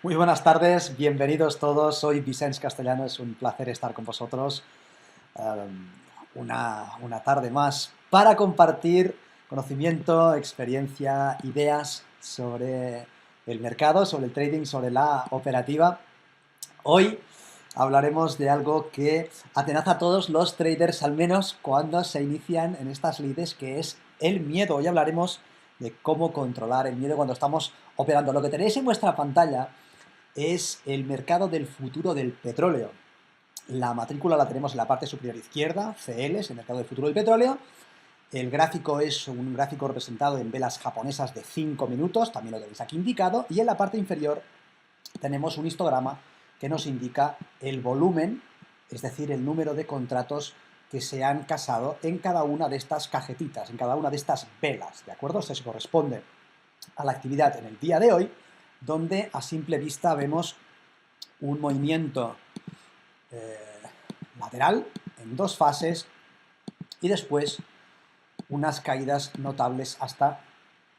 Muy buenas tardes, bienvenidos todos. Soy Vicente Castellano, es un placer estar con vosotros una tarde más para compartir conocimiento, experiencia, ideas sobre el mercado, sobre el trading, sobre la operativa. Hoy hablaremos de algo que atenaza a todos los traders, al menos cuando se inician en estas lides, que es el miedo. Hoy hablaremos de cómo controlar el miedo cuando estamos operando. Lo que tenéis en vuestra pantalla es el mercado del futuro del petróleo. La matrícula la tenemos en la parte superior izquierda, CL, es el mercado del futuro del petróleo. El gráfico es un gráfico representado en velas japonesas de 5 minutos, también lo tenéis aquí indicado, y en la parte inferior tenemos un histograma que nos indica el volumen, es decir, el número de contratos que se han casado en cada una de estas cajetitas, en cada una de estas velas, ¿de acuerdo? Esto se corresponde a la actividad en el día de hoy, donde a simple vista vemos un movimiento lateral en dos fases y después unas caídas notables hasta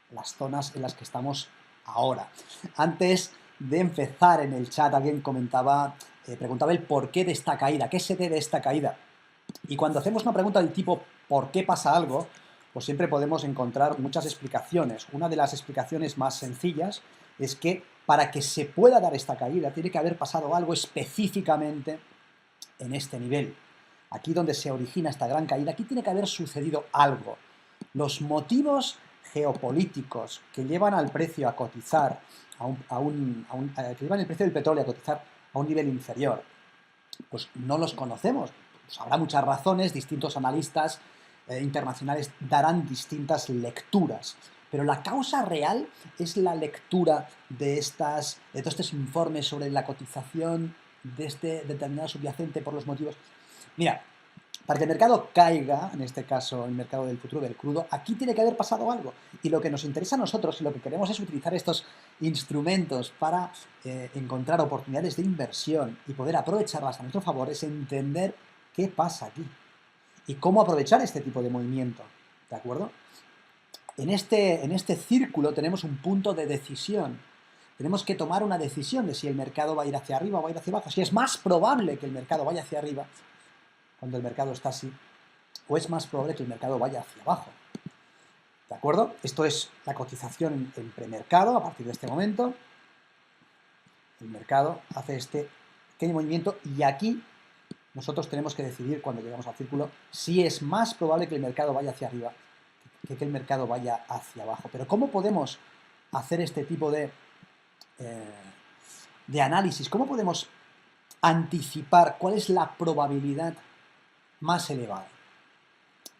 las zonas en las que estamos ahora. Antes de empezar en el chat alguien comentaba, preguntaba el porqué de esta caída, qué se debe a esta caída. Y cuando hacemos una pregunta del tipo ¿por qué pasa algo?, pues siempre podemos encontrar muchas explicaciones. Una de las explicaciones más sencillas es que para que se pueda dar esta caída tiene que haber pasado algo específicamente en este nivel. Aquí donde se origina esta gran caída, aquí tiene que haber sucedido algo. Los motivos geopolíticos que llevan al precio a cotizar, que llevan el precio del petróleo a cotizar a un nivel inferior, pues no los conocemos. Pues habrá muchas razones, distintos analistas internacionales darán distintas lecturas, pero la causa real es la lectura de todos estos informes sobre la cotización de este determinado subyacente por los motivos. Mira, para que el mercado caiga, en este caso el mercado del futuro del crudo, aquí tiene que haber pasado algo. Y lo que nos interesa a nosotros y lo que queremos es utilizar estos instrumentos para encontrar oportunidades de inversión y poder aprovecharlas a nuestro favor, es entender qué pasa aquí y cómo aprovechar este tipo de movimiento. ¿De acuerdo? En este círculo tenemos un punto de decisión. Tenemos que tomar una decisión de si el mercado va a ir hacia arriba o va a ir hacia abajo. Si es más probable que el mercado vaya hacia arriba cuando el mercado está así, o es más probable que el mercado vaya hacia abajo. ¿De acuerdo? Esto es la cotización en premercado a partir de este momento. El mercado hace este pequeño movimiento y aquí nosotros tenemos que decidir cuando llegamos al círculo si es más probable que el mercado vaya hacia arriba que el mercado vaya hacia abajo. Pero ¿cómo podemos hacer este tipo de análisis? ¿Cómo podemos anticipar cuál es la probabilidad más elevada?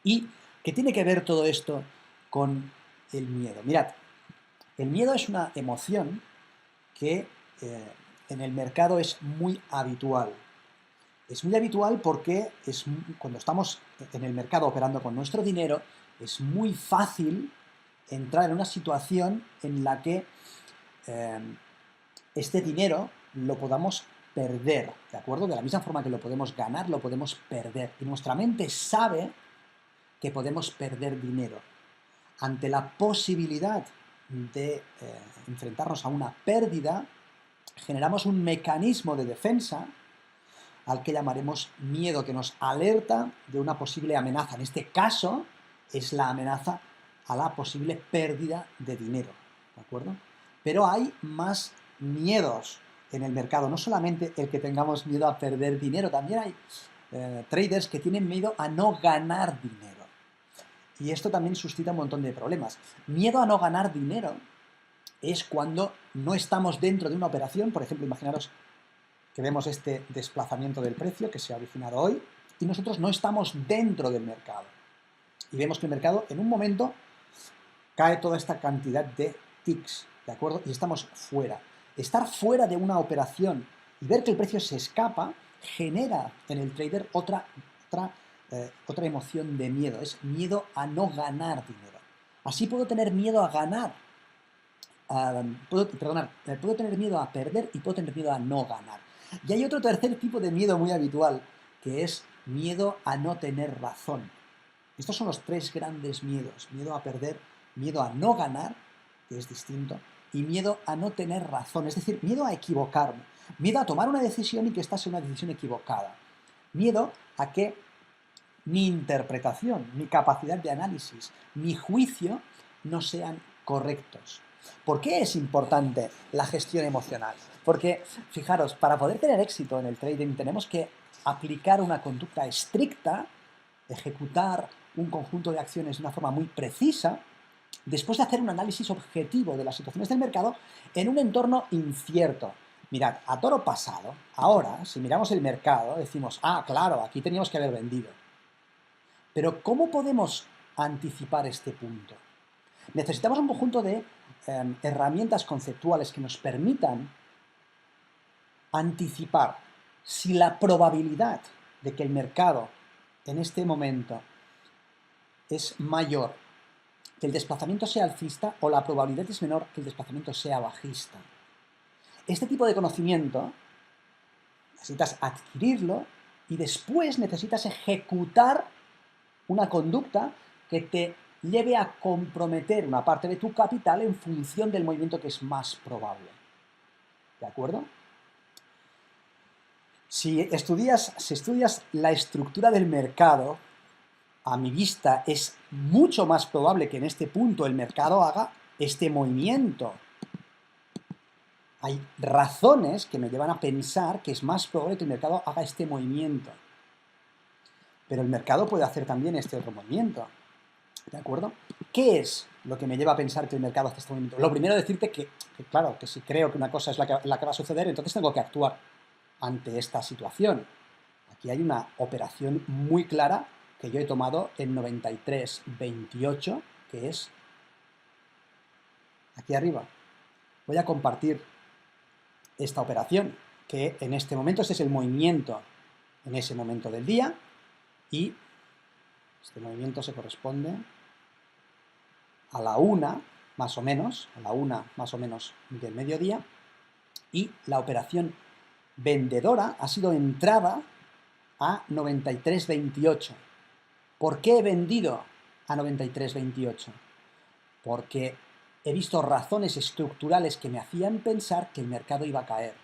¿Y qué tiene que ver todo esto con el miedo? Mirad, el miedo es una emoción que en el mercado es muy habitual. Es muy habitual porque cuando estamos en el mercado operando con nuestro dinero, es muy fácil entrar en una situación en la que este dinero lo podamos perder, ¿de acuerdo? De la misma forma que lo podemos ganar, lo podemos perder. Y nuestra mente sabe que podemos perder dinero. Ante la posibilidad de enfrentarnos a una pérdida, generamos un mecanismo de defensa al que llamaremos miedo, que nos alerta de una posible amenaza. En este caso, es la amenaza a la posible pérdida de dinero, ¿de acuerdo? Pero hay más miedos en el mercado, no solamente el que tengamos miedo a perder dinero, también hay traders que tienen miedo a no ganar dinero. Y esto también suscita un montón de problemas. Miedo a no ganar dinero es cuando no estamos dentro de una operación, por ejemplo, imaginaros que vemos este desplazamiento del precio que se ha originado hoy y nosotros no estamos dentro del mercado. Y vemos que el mercado en un momento cae toda esta cantidad de ticks, ¿de acuerdo? Y estamos fuera. Estar fuera de una operación y ver que el precio se escapa genera en el trader otra emoción de miedo. Es miedo a no ganar dinero. Así puedo tener miedo a ganar. Puedo tener miedo a perder y puedo tener miedo a no ganar. Y hay otro tercer tipo de miedo muy habitual, que es miedo a no tener razón. Estos son los tres grandes miedos. Miedo a perder, miedo a no ganar, que es distinto, y miedo a no tener razón, es decir, miedo a equivocarme, miedo a tomar una decisión y que esta sea una decisión equivocada, miedo a que mi interpretación, mi capacidad de análisis, mi juicio no sean correctos. ¿Por qué es importante la gestión emocional? Porque, fijaros, para poder tener éxito en el trading tenemos que aplicar una conducta estricta, ejecutar un conjunto de acciones de una forma muy precisa, después de hacer un análisis objetivo de las situaciones del mercado en un entorno incierto. Mirad, a toro pasado, ahora, si miramos el mercado, decimos, ah, claro, aquí teníamos que haber vendido. Pero ¿cómo podemos anticipar este punto? Necesitamos un conjunto de herramientas conceptuales que nos permitan anticipar si la probabilidad de que el mercado en este momento es mayor que el desplazamiento sea alcista o la probabilidad es menor que el desplazamiento sea bajista. Este tipo de conocimiento necesitas adquirirlo y después necesitas ejecutar una conducta que te lleve a comprometer una parte de tu capital en función del movimiento que es más probable. ¿De acuerdo? Si estudias la estructura del mercado, a mi vista es mucho más probable que en este punto el mercado haga este movimiento. Hay razones que me llevan a pensar que es más probable que el mercado haga este movimiento. Pero el mercado puede hacer también este otro movimiento. ¿De acuerdo? ¿Qué es lo que me lleva a pensar que el mercado hace este movimiento? Lo primero, decirte que claro, que si creo que una cosa es la que va a suceder, entonces tengo que actuar ante esta situación. Aquí hay una operación muy clara que yo he tomado en 93.28, que es aquí arriba. Voy a compartir esta operación, que en este momento este es el movimiento en ese momento del día, y este movimiento se corresponde a la 1, más o menos, a la 1 más o menos del mediodía, y la operación vendedora ha sido entrada a 93.28. ¿Por qué he vendido a 93.28? Porque he visto razones estructurales que me hacían pensar que el mercado iba a caer.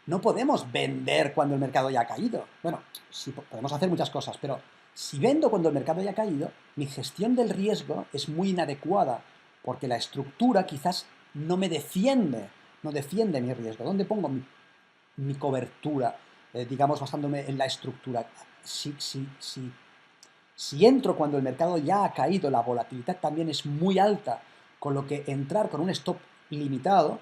No podemos vender cuando el mercado ya ha caído. Bueno, sí, podemos hacer muchas cosas, pero si vendo cuando el mercado ya ha caído, mi gestión del riesgo es muy inadecuada, porque la estructura quizás no me defiende, no defiende mi riesgo. ¿Dónde pongo mi cobertura? Digamos, basándome en la estructura. Si entro cuando el mercado ya ha caído, la volatilidad también es muy alta, con lo que entrar con un stop limitado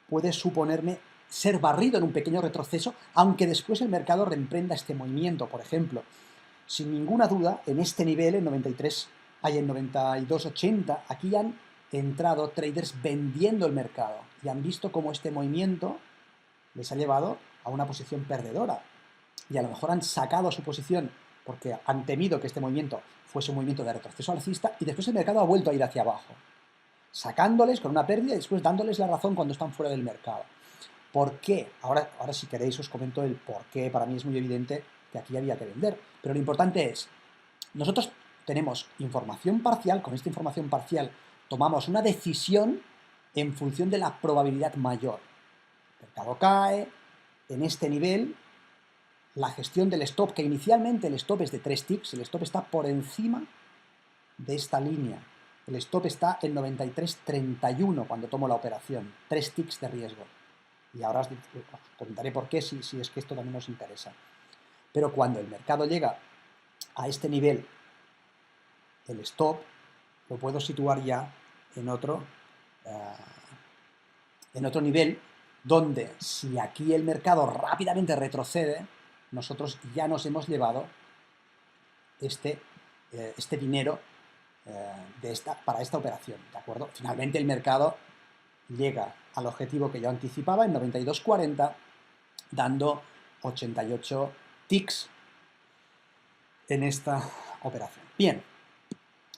puede suponerme ser barrido en un pequeño retroceso, aunque después el mercado reemprenda este movimiento. Por ejemplo, sin ninguna duda, en este nivel, en 93, hay en 92.80, aquí han entrado traders vendiendo el mercado y han visto cómo este movimiento les ha llevado a una posición perdedora. Y a lo mejor han sacado su posición porque han temido que este movimiento fuese un movimiento de retroceso alcista y después el mercado ha vuelto a ir hacia abajo, sacándoles con una pérdida y después dándoles la razón cuando están fuera del mercado. ¿Por qué? Ahora si queréis os comento el por qué. Para mí es muy evidente que aquí había que vender. Pero lo importante es, nosotros tenemos información parcial, con esta información parcial tomamos una decisión en función de la probabilidad mayor. El mercado cae, en este nivel, la gestión del stop, que inicialmente el stop es de 3 ticks, el stop está por encima de esta línea. El stop está en 93.31 cuando tomo la operación, 3 ticks de riesgo. Y ahora os comentaré por qué, si es que esto también os interesa. Pero cuando el mercado llega a este nivel, el stop lo puedo situar ya en otro nivel, donde si aquí el mercado rápidamente retrocede, nosotros ya nos hemos llevado este dinero para esta operación, ¿de acuerdo? Finalmente el mercado llega al objetivo que yo anticipaba en 92.40, dando 88 ticks en esta operación. Bien,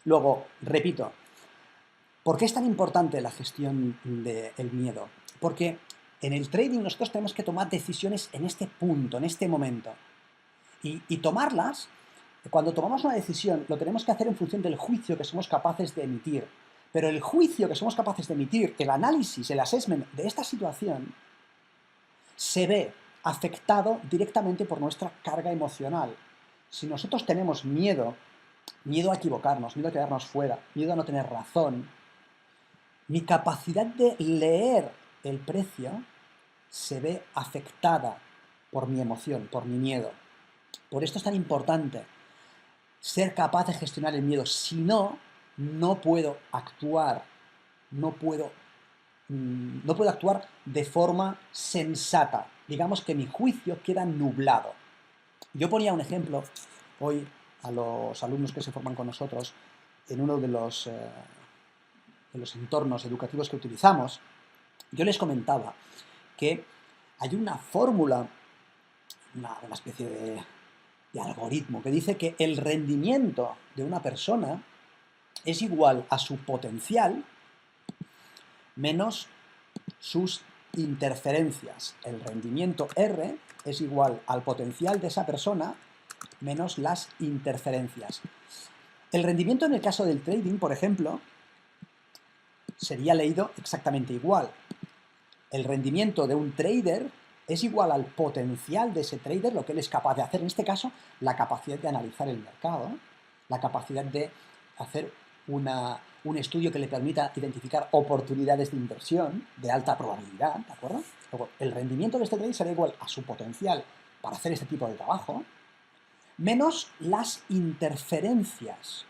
luego, repito, ¿por qué es tan importante la gestión del miedo? Porque en el trading nosotros tenemos que tomar decisiones en este punto, en este momento. Y tomarlas, cuando tomamos una decisión, lo tenemos que hacer en función del juicio que somos capaces de emitir. Pero el juicio que somos capaces de emitir, el análisis, el assessment de esta situación, se ve afectado directamente por nuestra carga emocional. Si nosotros tenemos miedo, miedo a equivocarnos, miedo a quedarnos fuera, miedo a no tener razón, mi capacidad de leer el precio se ve afectada por mi emoción, por mi miedo. Por esto es tan importante ser capaz de gestionar el miedo. Si no, no puedo actuar, no puedo actuar de forma sensata. Digamos que mi juicio queda nublado. Yo ponía un ejemplo hoy a los alumnos que se forman con nosotros en uno de los entornos educativos que utilizamos. Yo les comentaba que hay una fórmula, una especie de algoritmo que dice que el rendimiento de una persona es igual a su potencial menos sus interferencias. El rendimiento R es igual al potencial de esa persona menos las interferencias. El rendimiento en el caso del trading, por ejemplo, sería leído exactamente igual. El rendimiento de un trader es igual al potencial de ese trader, lo que él es capaz de hacer, en este caso, la capacidad de analizar el mercado, la capacidad de hacer un estudio que le permita identificar oportunidades de inversión de alta probabilidad, ¿de acuerdo? Luego, el rendimiento de este trader será igual a su potencial para hacer este tipo de trabajo, menos las interferencias.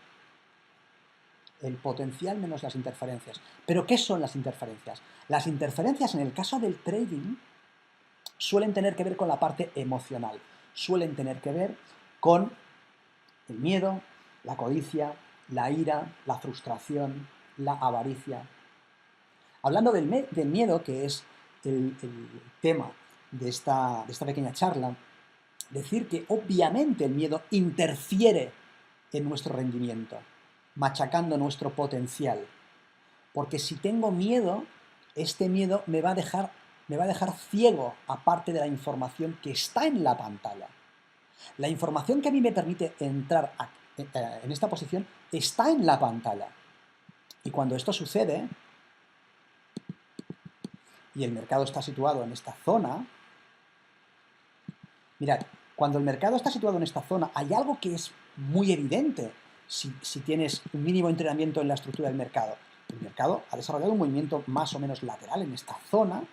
El potencial menos las interferencias. ¿Pero qué son las interferencias? Las interferencias en el caso del trading suelen tener que ver con la parte emocional, suelen tener que ver con el miedo, la codicia, la ira, la frustración, la avaricia. Hablando del miedo, que es el tema de esta pequeña charla, decir que obviamente el miedo interfiere en nuestro rendimiento, machacando nuestro potencial. Porque si tengo miedo, este miedo me va a dejar ciego a parte de la información que está en la pantalla. La información que a mí me permite entrar en esta posición está en la pantalla. Y cuando esto sucede, y el mercado está situado en esta zona, mirad, cuando el mercado está situado en esta zona, hay algo que es muy evidente si tienes un mínimo entrenamiento en la estructura del mercado. El mercado ha desarrollado un movimiento más o menos lateral en esta zona,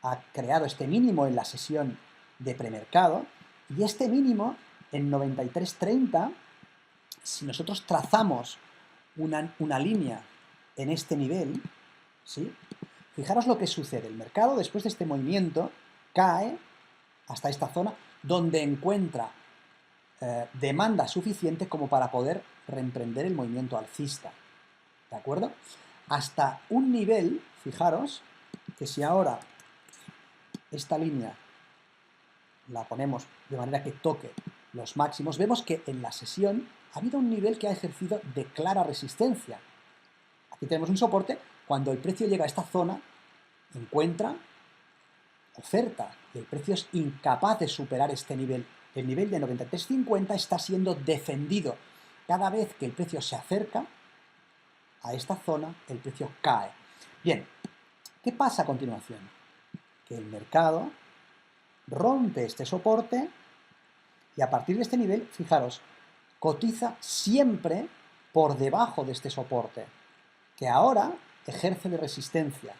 ha creado este mínimo en la sesión de premercado, y este mínimo en 93.30, si nosotros trazamos una línea en este nivel, ¿sí? Fijaros lo que sucede. El mercado, después de este movimiento, cae hasta esta zona, donde encuentra demanda suficiente como para poder reemprender el movimiento alcista. ¿De acuerdo? Hasta un nivel, fijaros, que si ahora esta línea la ponemos de manera que toque los máximos, vemos que en la sesión ha habido un nivel que ha ejercido de clara resistencia. Aquí tenemos un soporte. Cuando el precio llega a esta zona, encuentra oferta y el precio es incapaz de superar este nivel. El nivel de 93.50 está siendo defendido. Cada vez que el precio se acerca a esta zona, el precio cae. Bien, ¿qué pasa a continuación? Que el mercado rompe este soporte y a partir de este nivel, fijaros, cotiza siempre por debajo de este soporte, que ahora ejerce de resistencia.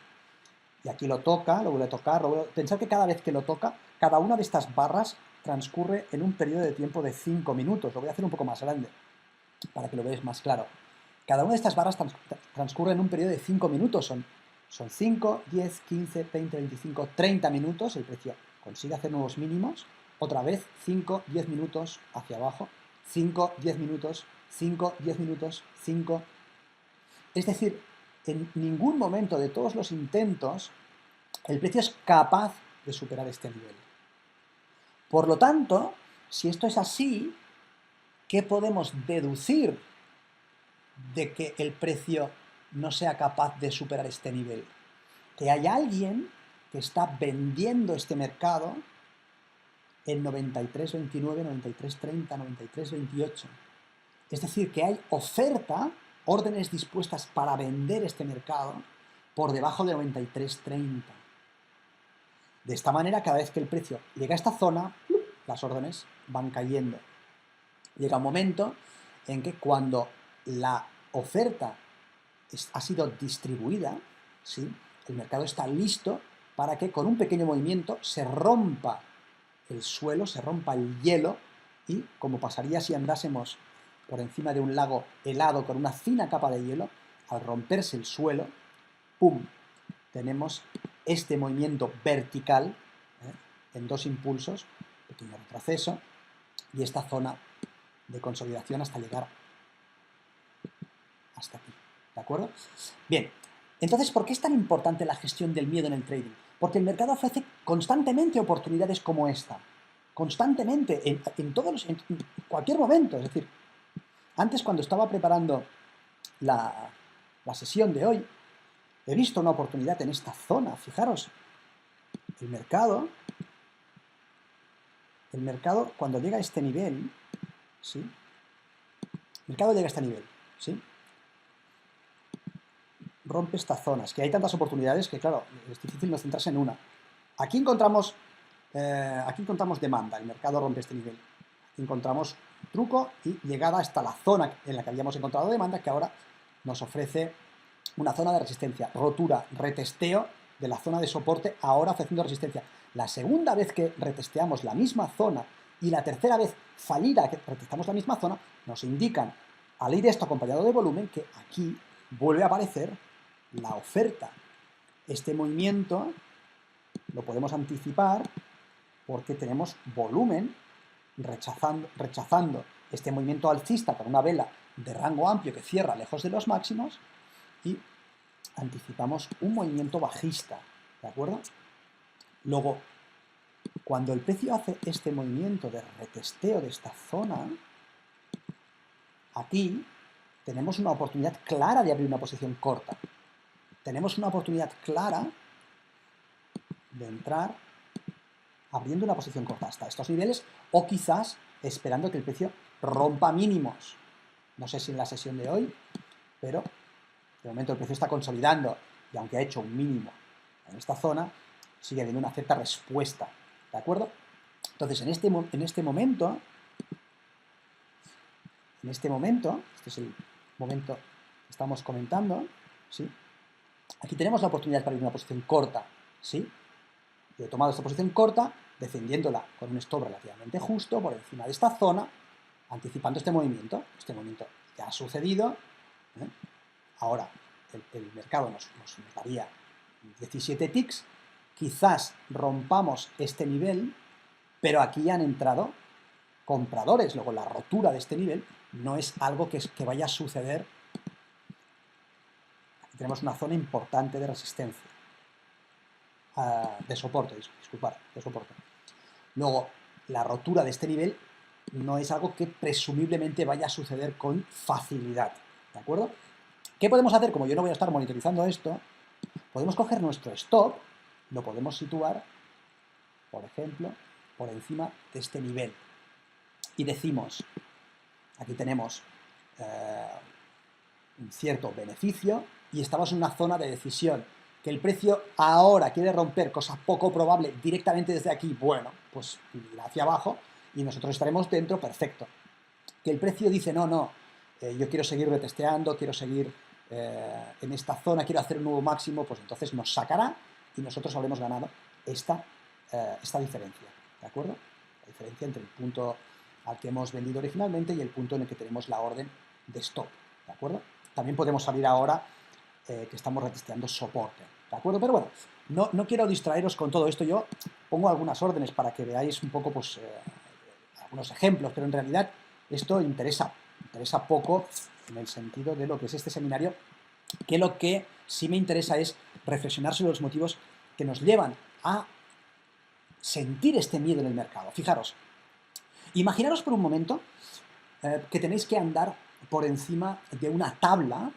Y aquí lo toca, lo vuelve a tocar, pensad que cada vez que lo toca, cada una de estas barras transcurre en un periodo de tiempo de 5 minutos. Lo voy a hacer un poco más grande, para que lo veáis más claro. Cada una de estas barras transcurre en un periodo de 5 minutos. Son 5, 10, 15, 20, 25, 30 minutos. El precio consigue hacer nuevos mínimos. Otra vez 5, 10 minutos hacia abajo. 5, 10 minutos, 5, 10 minutos, 5. Es decir, en ningún momento de todos los intentos el precio es capaz de superar este nivel. Por lo tanto, si esto es así, ¿qué podemos deducir de que el precio no sea capaz de superar este nivel? Que hay alguien que está vendiendo este mercado en 93.29, 93.30, 93.28. Es decir, que hay oferta órdenes dispuestas para vender este mercado por debajo de 93.30. De esta manera, cada vez que el precio llega a esta zona, las órdenes van cayendo. Llega un momento en que cuando la oferta ha sido distribuida, ¿sí?, el mercado está listo para que con un pequeño movimiento se rompa el suelo, se rompa el hielo y, como pasaría si andásemos por encima de un lago helado con una fina capa de hielo, al romperse el suelo, ¡pum!, tenemos este movimiento vertical, en dos impulsos, pequeño retroceso, y esta zona de consolidación hasta llegar hasta aquí, ¿de acuerdo? Bien, entonces, ¿por qué es tan importante la gestión del miedo en el trading? Porque el mercado ofrece constantemente oportunidades como esta, constantemente, en cualquier momento. Es decir, antes, cuando estaba preparando la sesión de hoy, he visto una oportunidad en esta zona. Fijaros, el mercado cuando llega a este nivel, ¿sí? El mercado llega a este nivel, ¿sí? Rompe esta zona. Es que hay tantas oportunidades que, claro, es difícil no centrarse en una. Aquí encontramos demanda, el mercado rompe este nivel. Aquí encontramos truco y llegada hasta la zona en la que habíamos encontrado demanda, que ahora nos ofrece una zona de resistencia. Rotura, retesteo de la zona de soporte, ahora ofreciendo resistencia. La segunda vez que retesteamos la misma zona y la tercera vez fallida que retestamos la misma zona, nos indican, al ir esto acompañado de volumen, que aquí vuelve a aparecer la oferta. Este movimiento lo podemos anticipar porque tenemos volumen rechazando este movimiento alcista con una vela de rango amplio que cierra lejos de los máximos, y anticipamos un movimiento bajista, ¿de acuerdo? Luego, cuando el precio hace este movimiento de retesteo de esta zona, aquí tenemos una oportunidad clara de abrir una posición corta. Tenemos una oportunidad clara de entrar abriendo una posición corta hasta estos niveles, o quizás esperando que el precio rompa mínimos. No sé si en la sesión de hoy, pero de momento el precio está consolidando, y aunque ha hecho un mínimo en esta zona, sigue habiendo una cierta respuesta, ¿de acuerdo? Entonces, en este momento, este es el momento que estamos comentando, ¿sí? Aquí tenemos la oportunidad para abrir una posición corta, ¿sí? Yo he tomado esta posición corta, defendiéndola con un stop relativamente justo por encima de esta zona, anticipando este movimiento. Este movimiento ya ha sucedido, ¿eh? Ahora el mercado nos daría 17 ticks, quizás rompamos este nivel, pero aquí han entrado compradores. Luego, la rotura de este nivel no es algo que vaya a suceder. Aquí tenemos una zona importante de resistencia. De soporte. Luego, la rotura de este nivel no es algo que presumiblemente vaya a suceder con facilidad, ¿de acuerdo? ¿Qué podemos hacer? Como yo no voy a estar monitorizando esto, podemos coger nuestro stop, lo podemos situar, por ejemplo, por encima de este nivel. Y decimos, aquí tenemos un cierto beneficio y estamos en una zona de decisión. Que el precio ahora quiere romper, cosa poco probable, directamente desde aquí, bueno, pues irá hacia abajo y nosotros estaremos dentro, perfecto. Que el precio dice, no, yo quiero seguir retesteando, quiero seguir en esta zona, quiero hacer un nuevo máximo, pues entonces nos sacará y nosotros habremos ganado esta diferencia, ¿de acuerdo? La diferencia entre el punto al que hemos vendido originalmente y el punto en el que tenemos la orden de stop, ¿de acuerdo? También podemos salir ahora que estamos retesteando soporte, ¿de acuerdo? Pero bueno, no quiero distraeros con todo esto. Yo pongo algunas órdenes para que veáis un poco, pues, algunos ejemplos, pero en realidad esto interesa poco en el sentido de lo que es este seminario, que lo que sí me interesa es reflexionar sobre los motivos que nos llevan a sentir este miedo en el mercado. Fijaros, imaginaros por un momento que tenéis que andar por encima de una tabla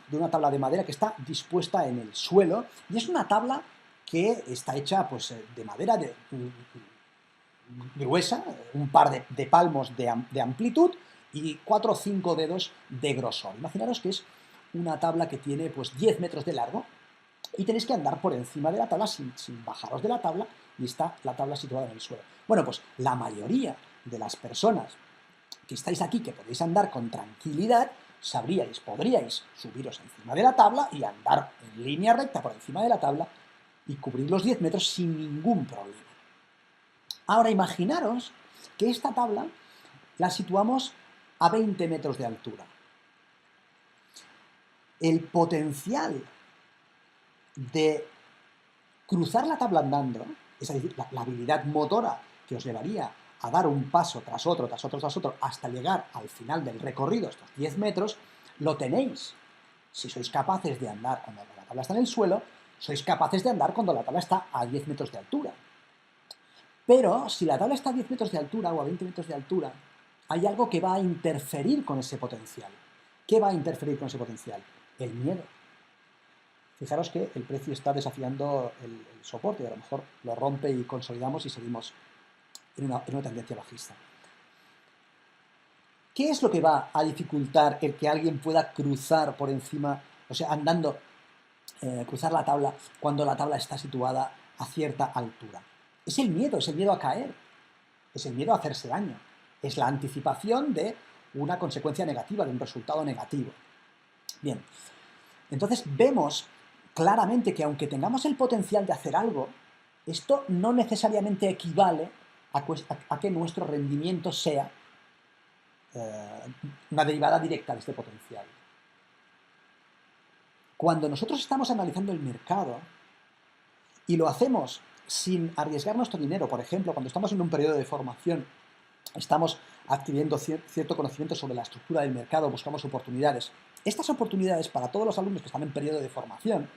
de madera que está dispuesta en el suelo, y es una tabla que está hecha, pues, de madera gruesa, un par de palmos de amplitud y 4 o 5 dedos de grosor. Imaginaros que es una tabla que tiene pues 10 metros de largo y tenéis que andar por encima de la tabla sin bajaros de la tabla y está la tabla situada en el suelo. Bueno, pues la mayoría de las personas que estáis aquí, que podéis andar con tranquilidad, podríais subiros encima de la tabla y andar en línea recta por encima de la tabla y cubrir los 10 metros sin ningún problema. Ahora imaginaros que esta tabla la situamos a 20 metros de altura. El potencial de cruzar la tabla andando, es decir, la habilidad motora que os llevaría a dar un paso tras otro, tras otro, tras otro, hasta llegar al final del recorrido, estos 10 metros, lo tenéis. Si sois capaces de andar cuando la tabla está en el suelo, sois capaces de andar cuando la tabla está a 10 metros de altura. Pero si la tabla está a 10 metros de altura o a 20 metros de altura, hay algo que va a interferir con ese potencial. ¿Qué va a interferir con ese potencial? El miedo. Fijaros que el precio está desafiando el soporte y a lo mejor lo rompe y consolidamos y seguimos en una tendencia bajista. ¿Qué es lo que va a dificultar el que alguien pueda cruzar por encima, o sea, andando, cruzar la tabla cuando la tabla está situada a cierta altura? Es el miedo a caer, es el miedo a hacerse daño, es la anticipación de una consecuencia negativa, de un resultado negativo. Bien, entonces vemos claramente que aunque tengamos el potencial de hacer algo, esto no necesariamente equivale a que nuestro rendimiento sea una derivada directa de este potencial. Cuando nosotros estamos analizando el mercado y lo hacemos sin arriesgar nuestro dinero, por ejemplo, cuando estamos en un periodo de formación, estamos adquiriendo cierto conocimiento sobre la estructura del mercado, buscamos oportunidades. Estas oportunidades para todos los alumnos que están en periodo de formación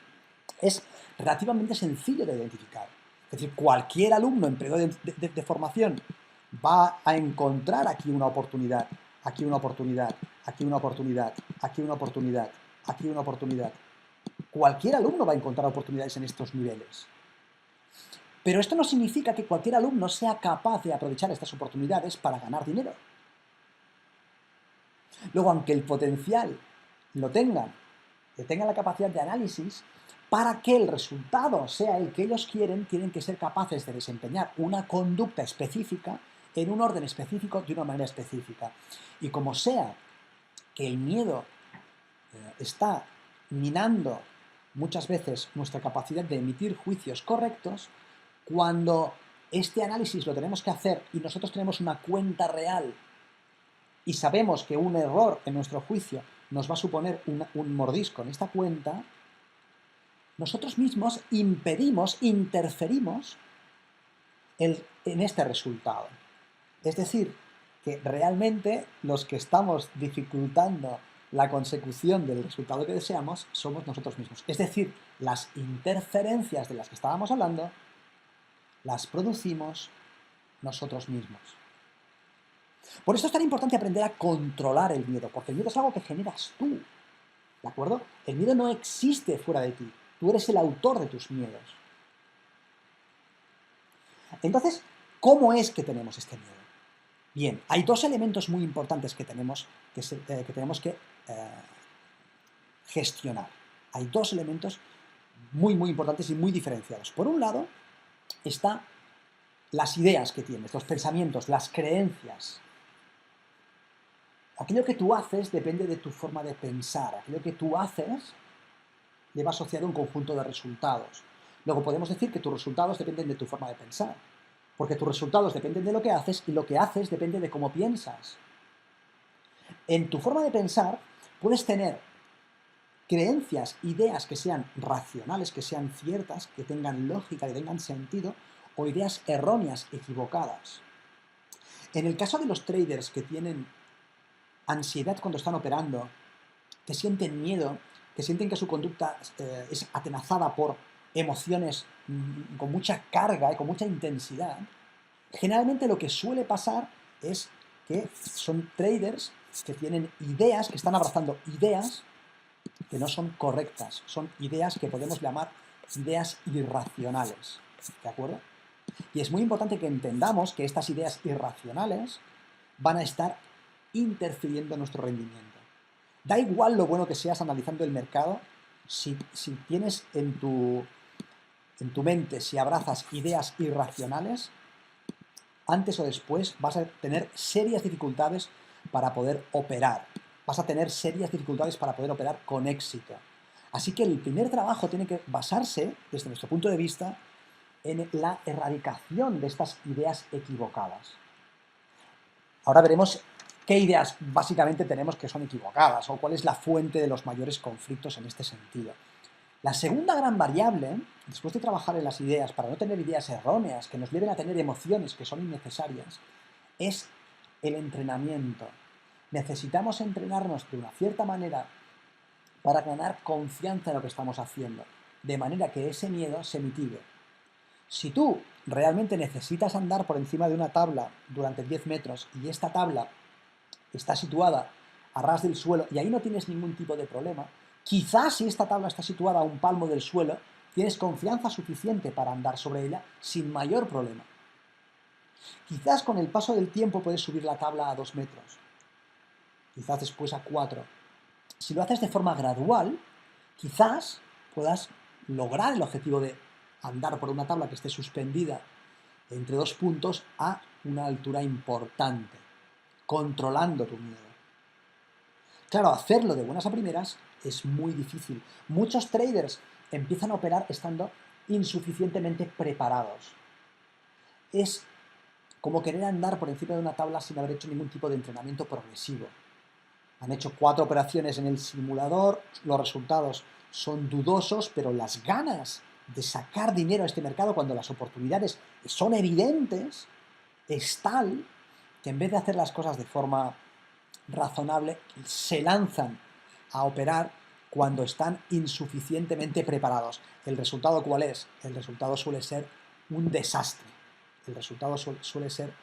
es relativamente sencillo de identificar. Es decir, cualquier alumno en periodo de formación va a encontrar aquí una oportunidad, aquí una oportunidad, aquí una oportunidad, aquí una oportunidad, aquí una oportunidad. Cualquier alumno va a encontrar oportunidades en estos niveles. Pero esto no significa que cualquier alumno sea capaz de aprovechar estas oportunidades para ganar dinero. Luego, aunque el potencial lo tengan, que tengan la capacidad de análisis, para que el resultado sea el que ellos quieren, tienen que ser capaces de desempeñar una conducta específica en un orden específico, de una manera específica. Y como sea que el miedo está minando muchas veces nuestra capacidad de emitir juicios correctos, cuando este análisis lo tenemos que hacer y nosotros tenemos una cuenta real y sabemos que un error en nuestro juicio nos va a suponer un mordisco en esta cuenta, nosotros mismos impedimos, interferimos en este resultado. Es decir, que realmente los que estamos dificultando la consecución del resultado que deseamos somos nosotros mismos. Es decir, las interferencias de las que estábamos hablando las producimos nosotros mismos. Por eso es tan importante aprender a controlar el miedo, porque el miedo es algo que generas tú, ¿de acuerdo? El miedo no existe fuera de ti, tú eres el autor de tus miedos. Entonces, ¿cómo es que tenemos este miedo? Bien, hay dos elementos muy importantes que tenemos que gestionar. Hay dos elementos muy, muy importantes y muy diferenciados. Por un lado, están las ideas que tienes, los pensamientos, las creencias. Aquello que tú haces depende de tu forma de pensar. Aquello que tú haces lleva asociado un conjunto de resultados. Luego podemos decir que tus resultados dependen de tu forma de pensar, porque tus resultados dependen de lo que haces y lo que haces depende de cómo piensas. En tu forma de pensar puedes tener creencias, ideas que sean racionales, que sean ciertas, que tengan lógica, que tengan sentido, o ideas erróneas, equivocadas. En el caso de los traders que tienen ansiedad cuando están operando, que sienten miedo, que sienten que su conducta es atenazada por emociones con mucha carga y con mucha intensidad, generalmente lo que suele pasar es que son traders que tienen ideas, que están abrazando ideas que no son correctas, son ideas que podemos llamar ideas irracionales, ¿de acuerdo? Y es muy importante que entendamos que estas ideas irracionales van a estar interfiriendo en nuestro rendimiento. Da igual lo bueno que seas analizando el mercado, si tienes en tu mente, si abrazas ideas irracionales, antes o después vas a tener serias dificultades para poder operar. Vas a tener serias dificultades para poder operar con éxito. Así que el primer trabajo tiene que basarse, desde nuestro punto de vista, en la erradicación de estas ideas equivocadas. Ahora veremos qué ideas básicamente tenemos que son equivocadas o cuál es la fuente de los mayores conflictos en este sentido. La segunda gran variable, después de trabajar en las ideas para no tener ideas erróneas que nos lleven a tener emociones que son innecesarias, es el entrenamiento. Necesitamos entrenarnos de una cierta manera para ganar confianza en lo que estamos haciendo, de manera que ese miedo se mitigue. Si tú realmente necesitas andar por encima de una tabla durante 10 metros y esta tabla está situada a ras del suelo y ahí no tienes ningún tipo de problema, quizás si esta tabla está situada a un palmo del suelo, tienes confianza suficiente para andar sobre ella sin mayor problema. Quizás con el paso del tiempo puedes subir la tabla a 2 metros, quizás después a 4. Si lo haces de forma gradual, quizás puedas lograr el objetivo de andar por una tabla que esté suspendida entre 2 puntos a una altura importante, controlando tu miedo. Claro, hacerlo de buenas a primeras es muy difícil. Muchos traders empiezan a operar estando insuficientemente preparados. Es como querer andar por encima de una tabla sin haber hecho ningún tipo de entrenamiento progresivo. Han hecho 4 operaciones en el simulador, los resultados son dudosos, pero las ganas de sacar dinero a este mercado cuando las oportunidades son evidentes es tal que en vez de hacer las cosas de forma razonable, se lanzan a operar cuando están insuficientemente preparados. ¿El resultado cuál es? El resultado suele ser un desastre. El resultado suele ser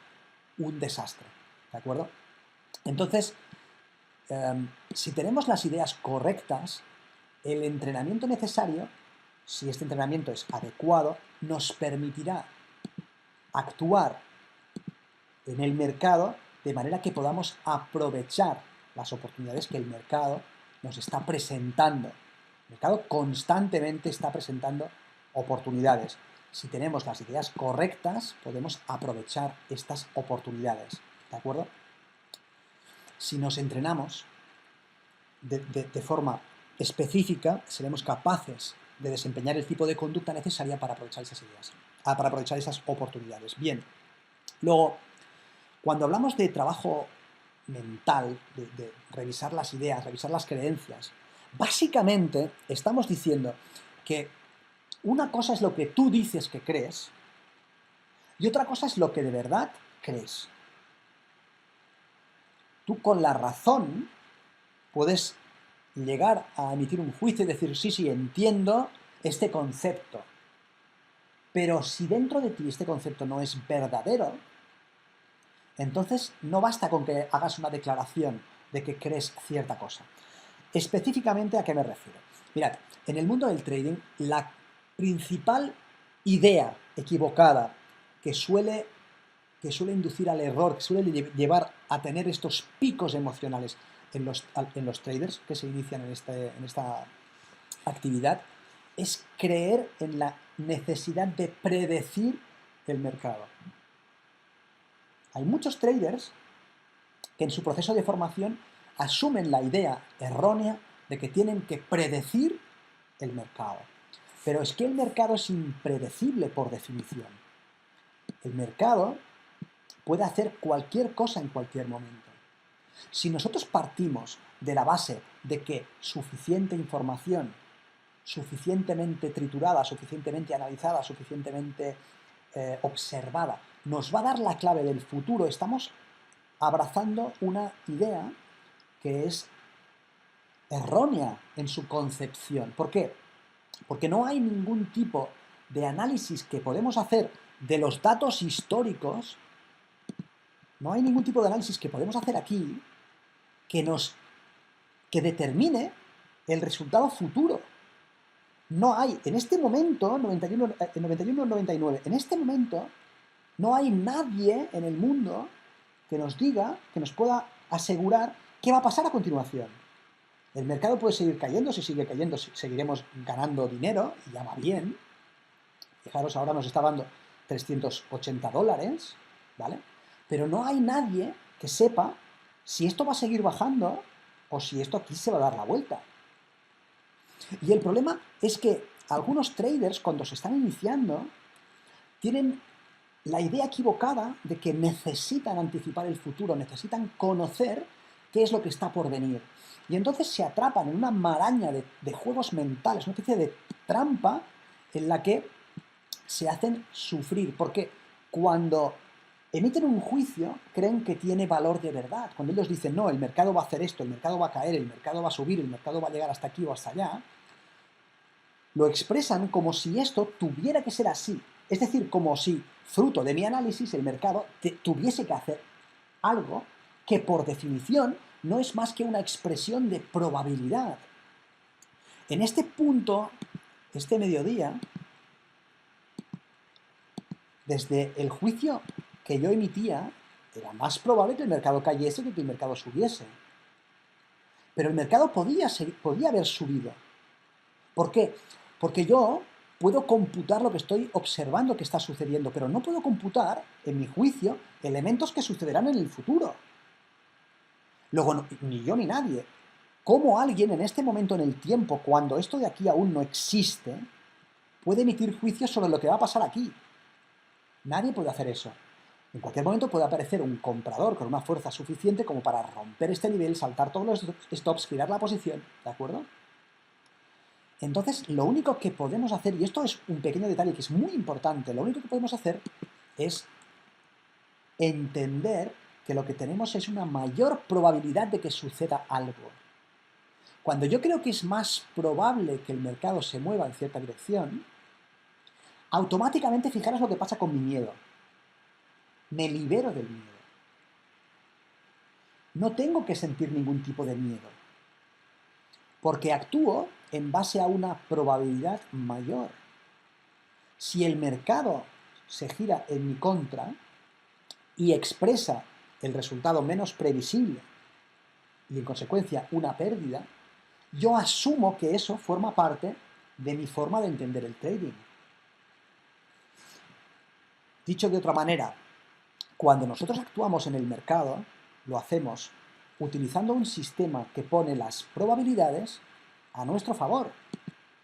un desastre. ¿De acuerdo? Entonces, si tenemos las ideas correctas, el entrenamiento necesario, si este entrenamiento es adecuado, nos permitirá actuar en el mercado de manera que podamos aprovechar las oportunidades que el mercado nos está presentando. El mercado constantemente está presentando oportunidades. Si tenemos las ideas correctas, podemos aprovechar estas oportunidades. ¿De acuerdo? Si nos entrenamos de forma específica, seremos capaces de desempeñar el tipo de conducta necesaria para aprovechar esas ideas, para aprovechar esas oportunidades. Bien, luego, cuando hablamos de trabajo mental, de revisar las ideas, revisar las creencias, básicamente estamos diciendo que una cosa es lo que tú dices que crees y otra cosa es lo que de verdad crees. Tú con la razón puedes llegar a emitir un juicio y decir, sí, sí, entiendo este concepto. Pero si dentro de ti este concepto no es verdadero, entonces no basta con que hagas una declaración de que crees cierta cosa. Específicamente, ¿a qué me refiero? Mirad, en el mundo del trading, la principal idea equivocada que suele inducir al error, que suele llevar a tener estos picos emocionales en los traders que se inician en esta actividad, es creer en la necesidad de predecir el mercado. Hay muchos traders que en su proceso de formación asumen la idea errónea de que tienen que predecir el mercado. Pero es que el mercado es impredecible por definición. El mercado puede hacer cualquier cosa en cualquier momento. Si nosotros partimos de la base de que suficiente información, suficientemente triturada, suficientemente analizada, suficientemente observada, nos va a dar la clave del futuro, estamos abrazando una idea que es errónea en su concepción. ¿Por qué? Porque no hay ningún tipo de análisis que podemos hacer de los datos históricos, no hay ningún tipo de análisis que podemos hacer aquí que determine el resultado futuro. No hay, en este momento, 91-99, en este momento, no hay nadie en el mundo que nos diga, que nos pueda asegurar qué va a pasar a continuación. El mercado puede seguir cayendo, si sigue cayendo seguiremos ganando dinero, y ya va bien. Fijaros, ahora nos está dando $380, ¿vale? Pero no hay nadie que sepa si esto va a seguir bajando o si esto aquí se va a dar la vuelta. Y el problema es que algunos traders, cuando se están iniciando, tienen la idea equivocada de que necesitan anticipar el futuro, necesitan conocer qué es lo que está por venir. Y entonces se atrapan en una maraña de juegos mentales, una especie de trampa en la que se hacen sufrir, porque cuando emiten un juicio creen que tiene valor de verdad. Cuando ellos dicen, no, el mercado va a hacer esto, el mercado va a caer, el mercado va a subir, el mercado va a llegar hasta aquí o hasta allá, lo expresan como si esto tuviera que ser así. Es decir, como si, fruto de mi análisis, el mercado tuviese que hacer algo que por definición no es más que una expresión de probabilidad. En este punto, este mediodía, desde el juicio que yo emitía, era más probable que el mercado cayese que el mercado subiese. Pero el mercado podía haber subido. ¿Por qué? Porque yo puedo computar lo que estoy observando que está sucediendo, pero no puedo computar, en mi juicio, elementos que sucederán en el futuro. Luego, ni yo ni nadie. ¿Cómo alguien en este momento en el tiempo, cuando esto de aquí aún no existe, puede emitir juicios sobre lo que va a pasar aquí? Nadie puede hacer eso. En cualquier momento puede aparecer un comprador con una fuerza suficiente como para romper este nivel, saltar todos los stops, girar la posición, ¿de acuerdo? Entonces, lo único que podemos hacer, y esto es un pequeño detalle que es muy importante, lo único que podemos hacer es entender que lo que tenemos es una mayor probabilidad de que suceda algo. Cuando yo creo que es más probable que el mercado se mueva en cierta dirección, automáticamente fijaros lo que pasa con mi miedo. Me libero del miedo. No tengo que sentir ningún tipo de miedo, porque actúo en base a una probabilidad mayor. Si el mercado se gira en mi contra y expresa el resultado menos previsible y en consecuencia una pérdida, yo asumo que eso forma parte de mi forma de entender el trading. Dicho de otra manera, cuando nosotros actuamos en el mercado, lo hacemos utilizando un sistema que pone las probabilidades a nuestro favor.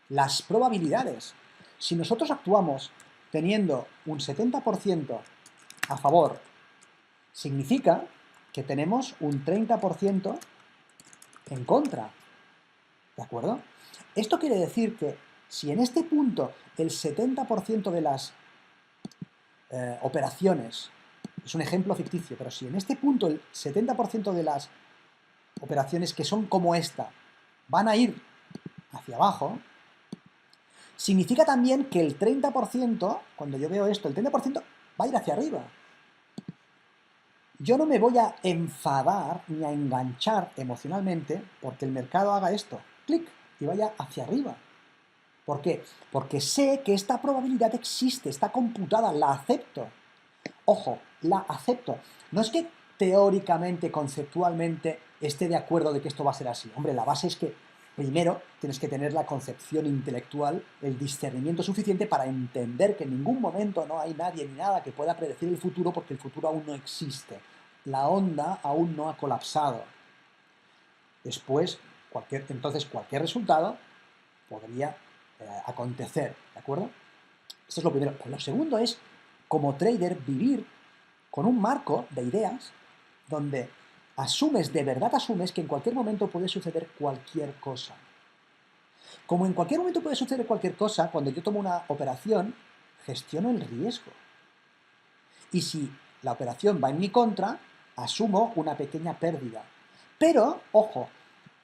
Las probabilidades. Si nosotros actuamos teniendo un 70% a favor, significa que tenemos un 30% en contra. ¿De acuerdo? Esto quiere decir que si en este punto el 70% de las operaciones, es un ejemplo ficticio, pero si en este punto el 70% de las operaciones que son como esta van a ir hacia abajo, significa también que el 30%, cuando yo veo esto, el 30% va a ir hacia arriba. Yo no me voy a enfadar ni a enganchar emocionalmente porque el mercado haga esto, clic, y vaya hacia arriba. ¿Por qué? Porque sé que esta probabilidad existe, está computada, la acepto. Ojo, la acepto. No es que teóricamente, conceptualmente, esté de acuerdo de que esto va a ser así. Hombre, la base es que primero tienes que tener la concepción intelectual, el discernimiento suficiente para entender que en ningún momento no hay nadie ni nada que pueda predecir el futuro porque el futuro aún no existe. La onda aún no ha colapsado. Después, entonces cualquier resultado podría acontecer, ¿de acuerdo? Eso es lo primero. Lo segundo es, como trader, vivir con un marco de ideas donde de verdad asumes que en cualquier momento puede suceder cualquier cosa. Como en cualquier momento puede suceder cualquier cosa, cuando yo tomo una operación, gestiono el riesgo. Y si la operación va en mi contra, asumo una pequeña pérdida. Pero, ojo,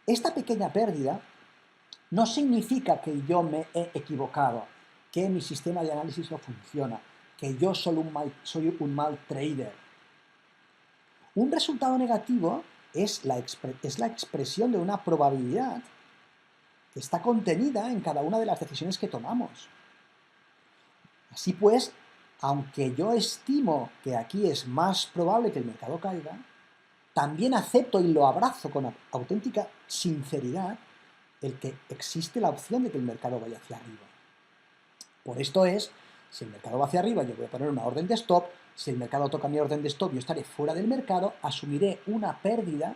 esta pequeña pérdida no significa que yo me he equivocado, que mi sistema de análisis no funciona, que yo soy un mal trader. Un resultado negativo es la expresión de una probabilidad que está contenida en cada una de las decisiones que tomamos. Así pues, aunque yo estimo que aquí es más probable que el mercado caiga, también acepto y lo abrazo con auténtica sinceridad el que existe la opción de que el mercado vaya hacia arriba. Por esto es, si el mercado va hacia arriba, yo voy a poner una orden de stop. Si el mercado toca mi orden de stop, yo estaré fuera del mercado, asumiré una pérdida,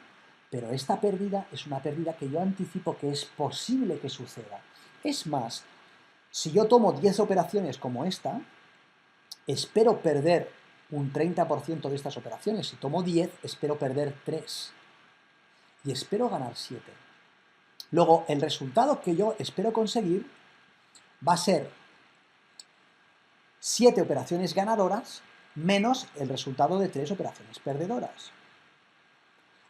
pero esta pérdida es una pérdida que yo anticipo que es posible que suceda. Es más, si yo tomo 10 operaciones como esta, espero perder un 30% de estas operaciones. Si tomo 10, espero perder 3. Y espero ganar 7. Luego, el resultado que yo espero conseguir va a ser 7 operaciones ganadoras menos el resultado de 3 operaciones perdedoras.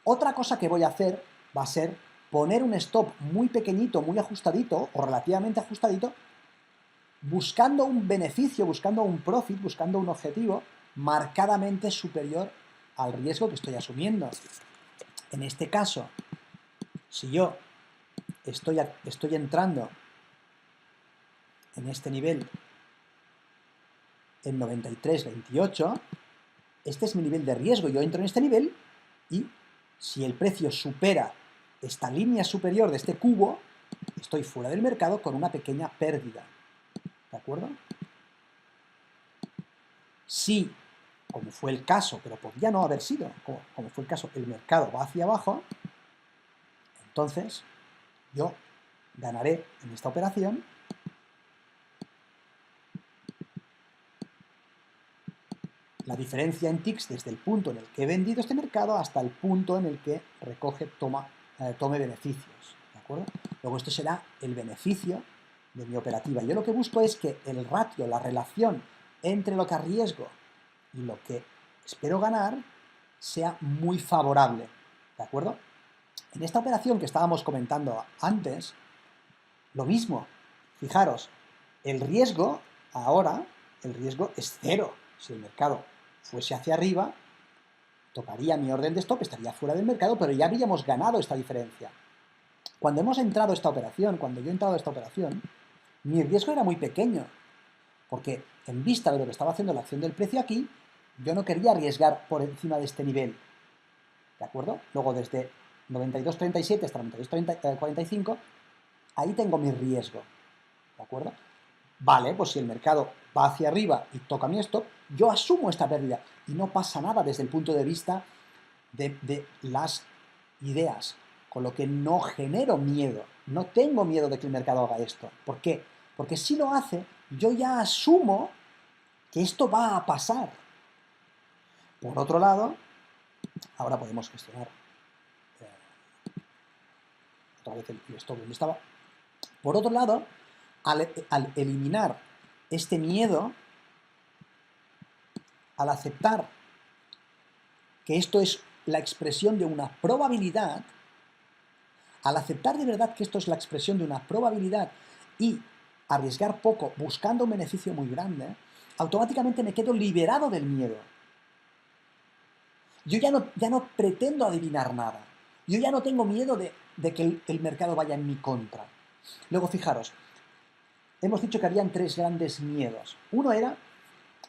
Otra cosa que voy a hacer va a ser poner un stop muy pequeñito, muy ajustadito o relativamente ajustadito, buscando un beneficio, buscando un profit, buscando un objetivo marcadamente superior al riesgo que estoy asumiendo. En este caso, si yo estoy entrando en este nivel en 93.28, este es mi nivel de riesgo. Yo entro en este nivel y si el precio supera esta línea superior de este cubo, estoy fuera del mercado con una pequeña pérdida. ¿De acuerdo? Si, como fue el caso, pero podría no haber sido, como fue el caso, el mercado va hacia abajo, entonces yo ganaré en esta operación la diferencia en ticks desde el punto en el que he vendido este mercado hasta el punto en el que tome beneficios. ¿De acuerdo? Luego esto será el beneficio de mi operativa. Yo lo que busco es que el ratio, la relación entre lo que arriesgo y lo que espero ganar sea muy favorable. ¿De acuerdo? En esta operación que estábamos comentando antes, lo mismo. Fijaros, el riesgo ahora, el riesgo es cero. Si el mercado fuese hacia arriba, tocaría mi orden de stop, estaría fuera del mercado, pero ya habríamos ganado esta diferencia. Cuando hemos entrado a esta operación, cuando yo he entrado a esta operación, mi riesgo era muy pequeño, porque en vista de lo que estaba haciendo la acción del precio aquí, yo no quería arriesgar por encima de este nivel. ¿De acuerdo? Luego desde 92.37 hasta 92.45, ahí tengo mi riesgo. ¿De acuerdo? Vale, pues si el mercado va hacia arriba y toca mi stop, yo asumo esta pérdida y no pasa nada desde el punto de vista de las ideas, con lo que no genero miedo, no tengo miedo de que el mercado haga esto. ¿Por qué? Porque si lo hace, yo ya asumo que esto va a pasar. Por otro lado, ahora podemos gestionar otra vez el stop donde estaba. Por otro lado, al eliminar este miedo, al aceptar que esto es la expresión de una probabilidad, al aceptar de verdad que esto es la expresión de una probabilidad y arriesgar poco buscando un beneficio muy grande, automáticamente me quedo liberado del miedo. Yo ya no pretendo adivinar nada. Yo ya no tengo miedo de que el mercado vaya en mi contra. Luego, fijaros, hemos dicho que habían 3 grandes miedos. Uno era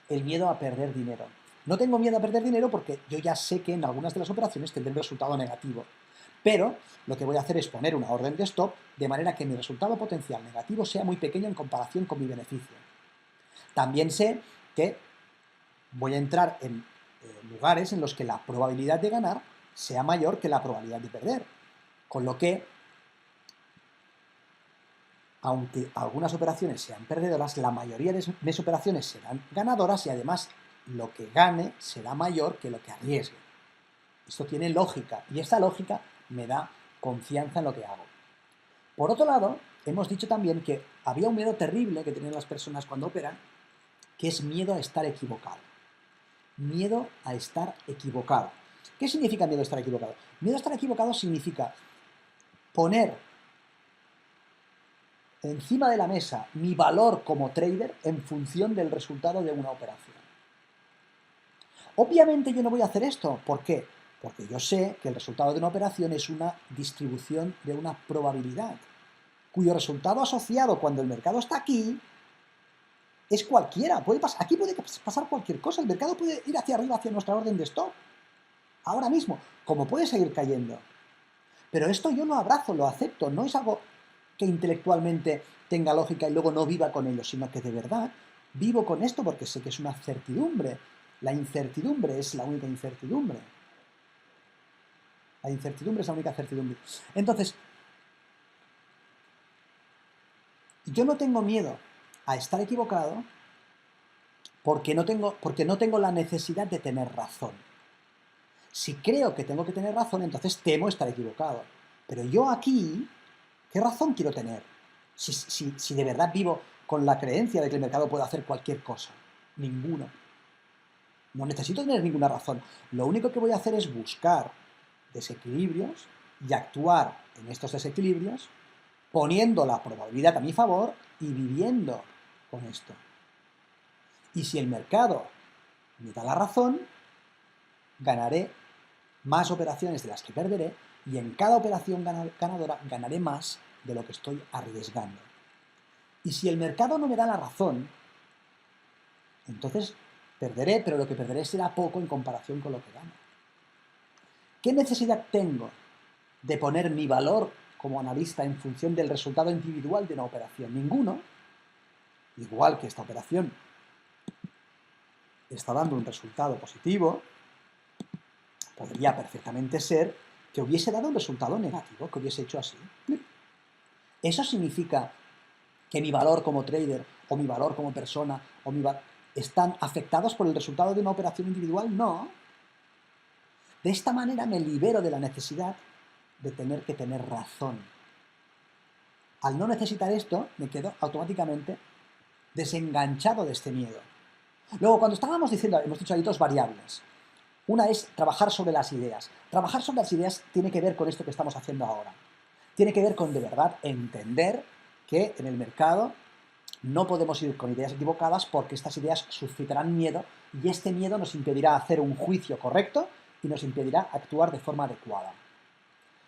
el miedo a perder dinero. No tengo miedo a perder dinero porque yo ya sé que en algunas de las operaciones tendré un resultado negativo. Pero lo que voy a hacer es poner una orden de stop de manera que mi resultado potencial negativo sea muy pequeño en comparación con mi beneficio. También sé que voy a entrar en lugares en los que la probabilidad de ganar sea mayor que la probabilidad de perder. Con lo que, aunque algunas operaciones sean perdedoras, la mayoría de mis operaciones serán ganadoras y además lo que gane será mayor que lo que arriesgue. Esto tiene lógica y esta lógica me da confianza en lo que hago. Por otro lado, hemos dicho también que había un miedo terrible que tienen las personas cuando operan, que es miedo a estar equivocado. Miedo a estar equivocado. ¿Qué significa miedo a estar equivocado? Miedo a estar equivocado significa poner encima de la mesa mi valor como trader en función del resultado de una operación. Obviamente yo no voy a hacer esto. ¿Por qué? Porque yo sé que el resultado de una operación es una distribución de una probabilidad, cuyo resultado asociado cuando el mercado está aquí es cualquiera. Aquí puede pasar cualquier cosa. El mercado puede ir hacia arriba, hacia nuestra orden de stop. ahora mismo, como puede seguir cayendo. Pero esto yo lo abrazo, lo acepto, no es algo que intelectualmente tenga lógica y luego no viva con ello, sino que de verdad vivo con esto porque sé que es una certidumbre. La incertidumbre es la única incertidumbre. La incertidumbre es la única certidumbre. Entonces, yo no tengo miedo a estar equivocado porque no tengo la necesidad de tener razón. Si creo que tengo que tener razón, entonces temo estar equivocado. Pero yo aquí, ¿qué razón quiero tener? Si de verdad vivo con la creencia de que el mercado puede hacer cualquier cosa. Ninguna. No necesito tener ninguna razón. Lo único que voy a hacer es buscar desequilibrios y actuar en estos desequilibrios poniendo la probabilidad a mi favor y viviendo con esto. Y si el mercado me da la razón, ganaré más operaciones de las que perderé y en cada operación ganadora ganaré más de lo que estoy arriesgando. Y si el mercado no me da la razón, entonces perderé, pero lo que perderé será poco en comparación con lo que gano. ¿Qué necesidad tengo de poner mi valor como analista en función del resultado individual de una operación? Ninguno. Igual que esta operación está dando un resultado positivo, podría perfectamente ser que hubiese dado un resultado negativo, que hubiese hecho así. ¿Eso significa que mi valor como trader o mi valor como persona están afectados por el resultado de una operación individual? No. De esta manera me libero de la necesidad de tener que tener razón. Al no necesitar esto, me quedo automáticamente desenganchado de este miedo. Luego, cuando estábamos diciendo, hemos dicho hay dos variables. Una es trabajar sobre las ideas. Trabajar sobre las ideas tiene que ver con esto que estamos haciendo ahora. Tiene que ver con de verdad entender que en el mercado no podemos ir con ideas equivocadas porque estas ideas suscitarán miedo y este miedo nos impedirá hacer un juicio correcto y nos impedirá actuar de forma adecuada.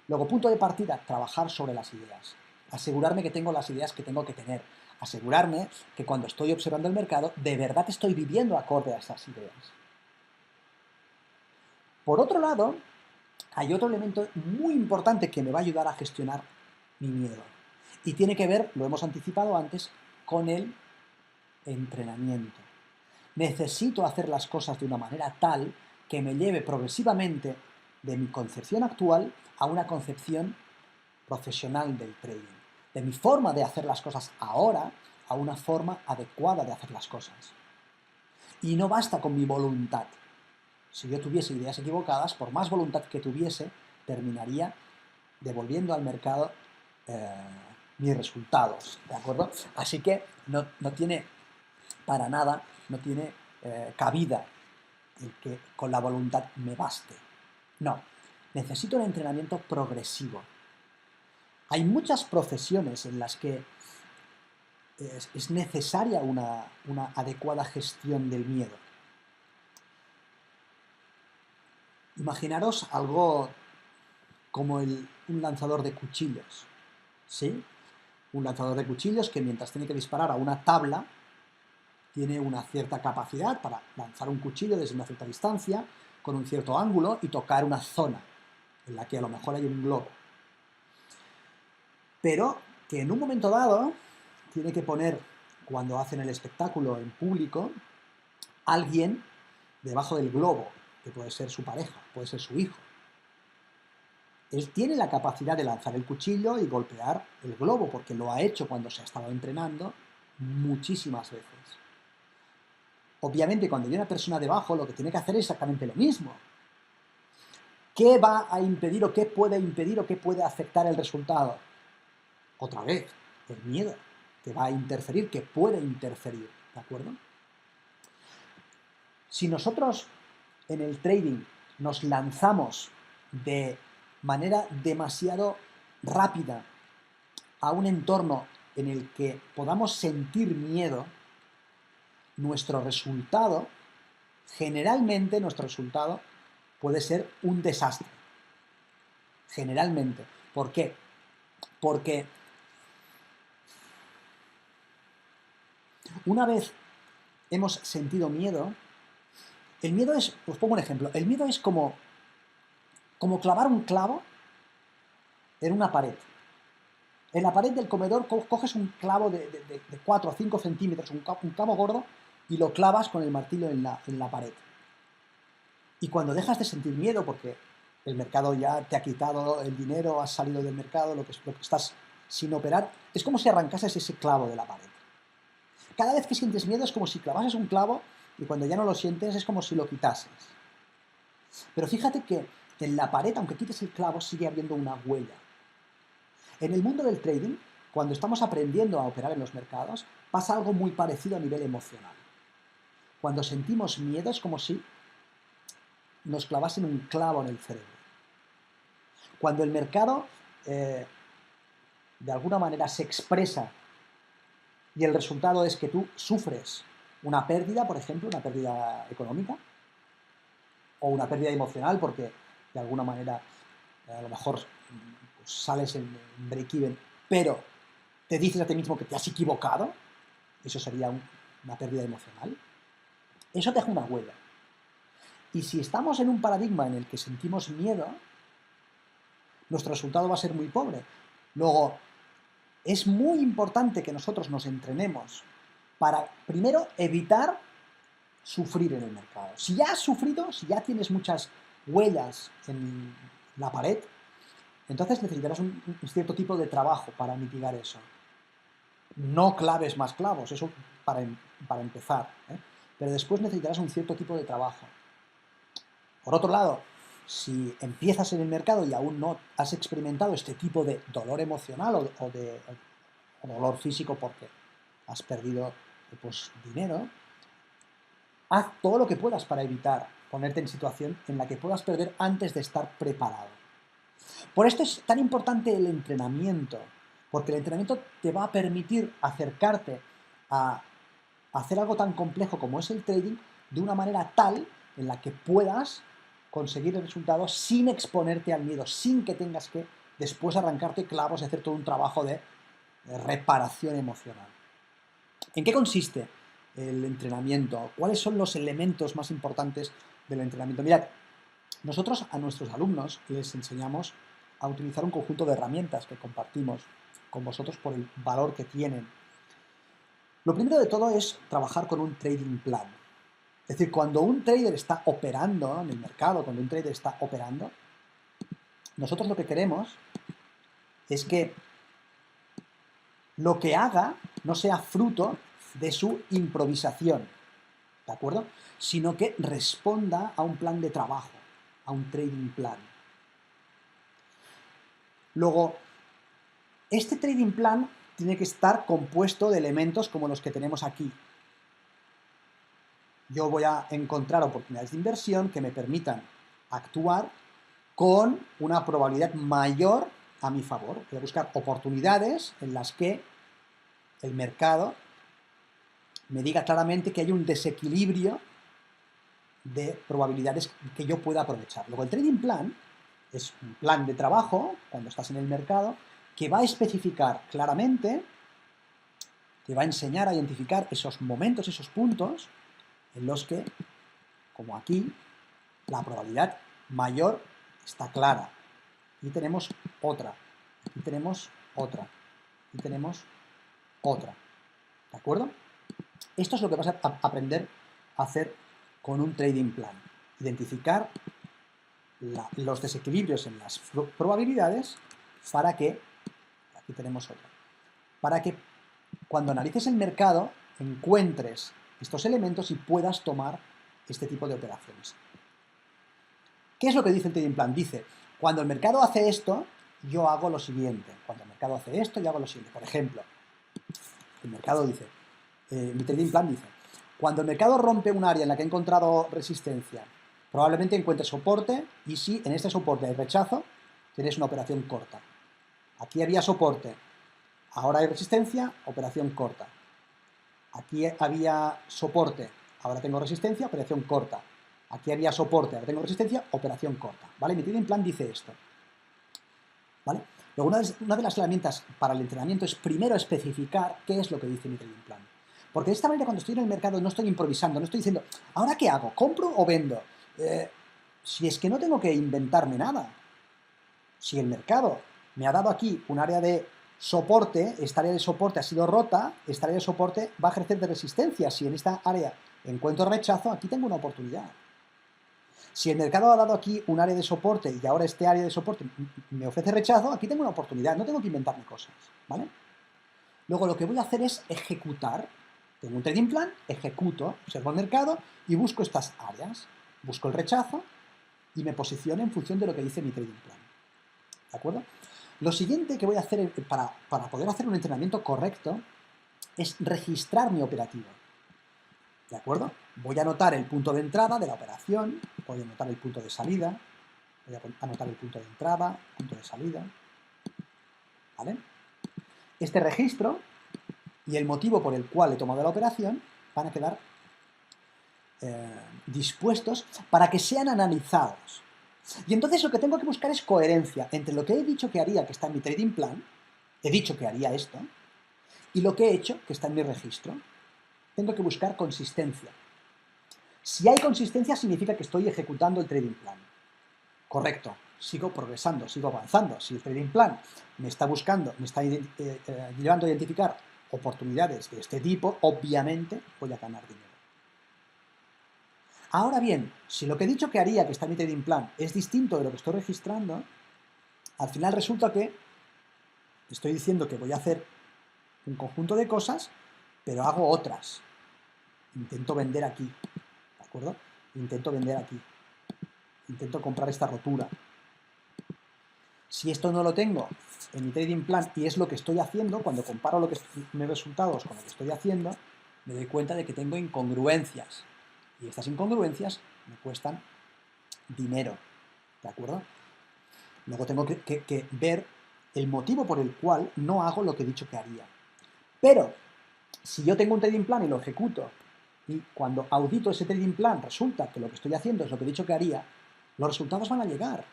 Luego, punto de partida, trabajar sobre las ideas. Asegurarme que tengo las ideas que tengo que tener. Asegurarme que cuando estoy observando el mercado, de verdad estoy viviendo acorde a esas ideas. Por otro lado, hay otro elemento muy importante que me va a ayudar a gestionar mi miedo. Y tiene que ver, lo hemos anticipado antes, con el entrenamiento. Necesito hacer las cosas de una manera tal que me lleve progresivamente de mi concepción actual a una concepción profesional del trading. De mi forma de hacer las cosas ahora a una forma adecuada de hacer las cosas. Y no basta con mi voluntad. Si yo tuviese ideas equivocadas, por más voluntad que tuviese, terminaría devolviendo al mercado mis resultados, ¿de acuerdo? Así que no tiene para nada, no tiene cabida el que con la voluntad me baste. No, necesito un entrenamiento progresivo. Hay muchas profesiones en las que es necesaria una adecuada gestión del miedo. Imaginaros algo como un lanzador de cuchillos, ¿sí? Un lanzador de cuchillos que mientras tiene que disparar a una tabla, tiene una cierta capacidad para lanzar un cuchillo desde una cierta distancia, con un cierto ángulo y tocar una zona en la que a lo mejor hay un globo. Pero que en un momento dado tiene que poner, cuando hacen el espectáculo en público, alguien debajo del globo, que puede ser su pareja, puede ser su hijo. Él tiene la capacidad de lanzar el cuchillo y golpear el globo, porque lo ha hecho cuando se ha estado entrenando muchísimas veces. Obviamente, cuando hay una persona debajo, lo que tiene que hacer es exactamente lo mismo. ¿Qué va a impedir o qué puede impedir o qué puede afectar el resultado? Otra vez, el miedo, que va a interferir, que puede interferir, ¿de acuerdo? Si nosotros en el trading nos lanzamos de manera demasiado rápida a un entorno en el que podamos sentir miedo, generalmente nuestro resultado puede ser un desastre. Generalmente. ¿Por qué? Porque una vez hemos sentido miedo, el miedo es, os pongo un ejemplo, el miedo es como como clavar un clavo en una pared. En la pared del comedor coges un clavo de 4 o 5 centímetros, un clavo gordo, y lo clavas con el martillo en la pared. Y cuando dejas de sentir miedo, porque el mercado ya te ha quitado el dinero, has salido del mercado, lo que estás sin operar, es como si arrancases ese clavo de la pared. Cada vez que sientes miedo es como si clavases un clavo y cuando ya no lo sientes es como si lo quitases. Pero fíjate que en la pared, aunque quites el clavo, sigue habiendo una huella. En el mundo del trading, cuando estamos aprendiendo a operar en los mercados, pasa algo muy parecido a nivel emocional. Cuando sentimos miedo es como si nos clavasen un clavo en el cerebro. Cuando el mercado de alguna manera se expresa y el resultado es que tú sufres una pérdida, por ejemplo, una pérdida económica, o una pérdida emocional porque de alguna manera a lo mejor pues, sales en break-even, pero te dices a ti mismo que te has equivocado, eso sería una pérdida emocional, eso te deja una huella. Y si estamos en un paradigma en el que sentimos miedo, nuestro resultado va a ser muy pobre. Luego, es muy importante que nosotros nos entrenemos para, primero, evitar sufrir en el mercado. Si ya has sufrido, si ya tienes muchas huellas en la pared, entonces necesitarás un cierto tipo de trabajo para mitigar eso. No claves más clavos, eso para empezar, ¿eh? Pero después necesitarás un cierto tipo de trabajo. Por otro lado, si empiezas en el mercado y aún no has experimentado este tipo de dolor emocional o dolor físico porque has perdido pues, dinero, haz todo lo que puedas para evitar ponerte en situación en la que puedas perder antes de estar preparado. Por esto es tan importante el entrenamiento, porque el entrenamiento te va a permitir acercarte a hacer algo tan complejo como es el trading de una manera tal en la que puedas conseguir el resultado sin exponerte al miedo, sin que tengas que después arrancarte clavos y hacer todo un trabajo de reparación emocional. ¿En qué consiste el entrenamiento? ¿Cuáles son los elementos más importantes del entrenamiento? Mirad, nosotros a nuestros alumnos les enseñamos a utilizar un conjunto de herramientas que compartimos con vosotros por el valor que tienen. Lo primero de todo es trabajar con un trading plan. Es decir, cuando un trader está operando en el mercado, cuando un trader está operando, nosotros lo que queremos es que lo que haga no sea fruto de su improvisación, ¿de acuerdo? Sino que responda a un plan de trabajo, a un trading plan. Luego, este trading plan tiene que estar compuesto de elementos como los que tenemos aquí. Yo voy a encontrar oportunidades de inversión que me permitan actuar con una probabilidad mayor a mi favor. Voy a buscar oportunidades en las que el mercado me diga claramente que hay un desequilibrio de probabilidades que yo pueda aprovechar. Luego el trading plan es un plan de trabajo, cuando estás en el mercado, que va a especificar claramente, te va a enseñar a identificar esos momentos, esos puntos en los que, como aquí, la probabilidad mayor está clara. Y tenemos otra, y tenemos otra, y tenemos otra. ¿De acuerdo? Esto es lo que vas a aprender a hacer con un trading plan. Identificar los desequilibrios en las probabilidades para que, aquí tenemos otra, para que cuando analices el mercado encuentres estos elementos y puedas tomar este tipo de operaciones. ¿Qué es lo que dice el trading plan? Dice, cuando el mercado hace esto, yo hago lo siguiente. Cuando el mercado hace esto, yo hago lo siguiente. Por ejemplo, el mercado dice, mi trading plan dice, cuando el mercado rompe un área en la que ha encontrado resistencia, probablemente encuentre soporte y si en este soporte hay rechazo, tienes una operación corta. Aquí había soporte, ahora hay resistencia, operación corta. Aquí había soporte, ahora tengo resistencia, operación corta. Aquí había soporte, ahora tengo resistencia, operación corta. ¿Vale? Mi trading plan dice esto. ¿Vale? Luego, una de las herramientas para el entrenamiento es primero especificar qué es lo que dice mi trading plan. Porque de esta manera, cuando estoy en el mercado, no estoy improvisando, no estoy diciendo, ¿ahora qué hago? ¿Compro o vendo? Si es que no tengo que inventarme nada. Si el mercado me ha dado aquí un área de soporte, esta área de soporte ha sido rota, esta área de soporte va a ejercer de resistencia. Si en esta área encuentro rechazo, aquí tengo una oportunidad. Si el mercado ha dado aquí un área de soporte y ahora este área de soporte me ofrece rechazo, aquí tengo una oportunidad, no tengo que inventarme cosas, ¿vale? Luego lo que voy a hacer es ejecutar. Tengo un trading plan, ejecuto, observo el mercado y busco estas áreas. Busco el rechazo y me posiciono en función de lo que dice mi trading plan. ¿De acuerdo? Lo siguiente que voy a hacer para poder hacer un entrenamiento correcto es registrar mi operativa. ¿De acuerdo? Voy a anotar el punto de entrada de la operación, voy a anotar el punto de salida, voy a anotar el punto de entrada, punto de salida, ¿vale? Este registro y el motivo por el cual he tomado la operación van a quedar dispuestos para que sean analizados. Y entonces lo que tengo que buscar es coherencia entre lo que he dicho que haría, que está en mi trading plan, he dicho que haría esto, y lo que he hecho, que está en mi registro. Tengo que buscar consistencia. Si hay consistencia significa que estoy ejecutando el trading plan. Correcto, sigo progresando, sigo avanzando. Si el trading plan me está buscando, me está llevando a identificar oportunidades de este tipo, obviamente voy a ganar dinero. Ahora bien, si lo que he dicho que haría, que está en mi trading plan, es distinto de lo que estoy registrando, al final resulta que estoy diciendo que voy a hacer un conjunto de cosas, pero hago otras. Intento vender aquí, ¿de acuerdo? Intento vender aquí. Intento comprar esta rotura. Si esto no lo tengo en mi trading plan y es lo que estoy haciendo, cuando comparo mis resultados con lo que estoy haciendo, me doy cuenta de que tengo incongruencias. Y estas incongruencias me cuestan dinero, ¿de acuerdo? Luego tengo que ver el motivo por el cual no hago lo que he dicho que haría. Pero, si yo tengo un trading plan y lo ejecuto, y cuando audito ese trading plan resulta que lo que estoy haciendo es lo que he dicho que haría, los resultados van a llegar.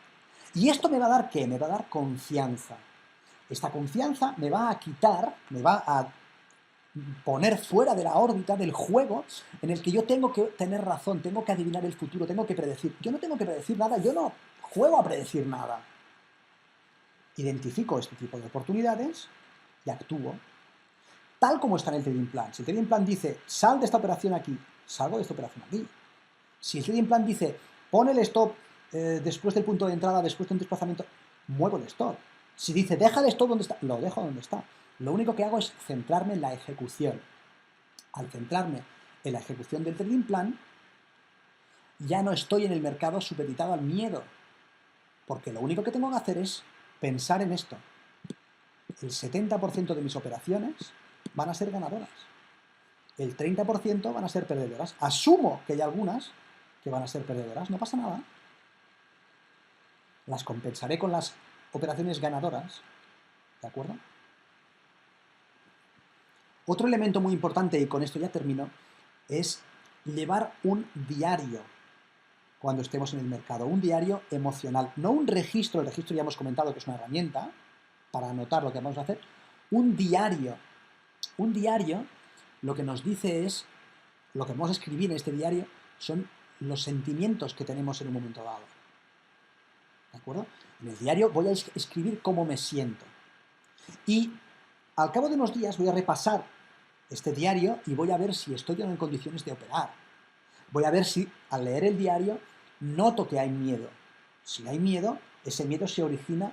¿Y esto me va a dar qué? Me va a dar confianza. Esta confianza me va a quitar, me va a poner fuera de la órbita del juego en el que yo tengo que tener razón, tengo que adivinar el futuro, tengo que predecir. Yo no tengo que predecir nada, yo no juego a predecir nada. Identifico este tipo de oportunidades y actúo tal como está en el trading plan. Si el trading plan dice, sal de esta operación aquí, salgo de esta operación aquí. Si el trading plan dice, pon el stop después del punto de entrada, después de un desplazamiento, muevo el stop. Si dice, deja el stop donde está, lo dejo donde está. Lo único que hago es centrarme en la ejecución. Al centrarme en la ejecución del trading plan, ya no estoy en el mercado supeditado al miedo, porque lo único que tengo que hacer es pensar en esto. El 70% de mis operaciones van a ser ganadoras. El 30% van a ser perdedoras. Asumo que hay algunas que van a ser perdedoras, no pasa nada. Las compensaré con las operaciones ganadoras, ¿de acuerdo? Otro elemento muy importante, y con esto ya termino, es llevar un diario cuando estemos en el mercado, un diario emocional, no un registro, el registro ya hemos comentado que es una herramienta para anotar lo que vamos a hacer, un diario. Un diario lo que nos dice es, lo que vamos a escribir en este diario son los sentimientos que tenemos en un momento dado. ¿De acuerdo? En el diario voy a escribir cómo me siento. Y al cabo de unos días voy a repasar este diario y voy a ver si estoy en condiciones de operar. Voy a ver si al leer el diario noto que hay miedo. Si hay miedo, ese miedo se origina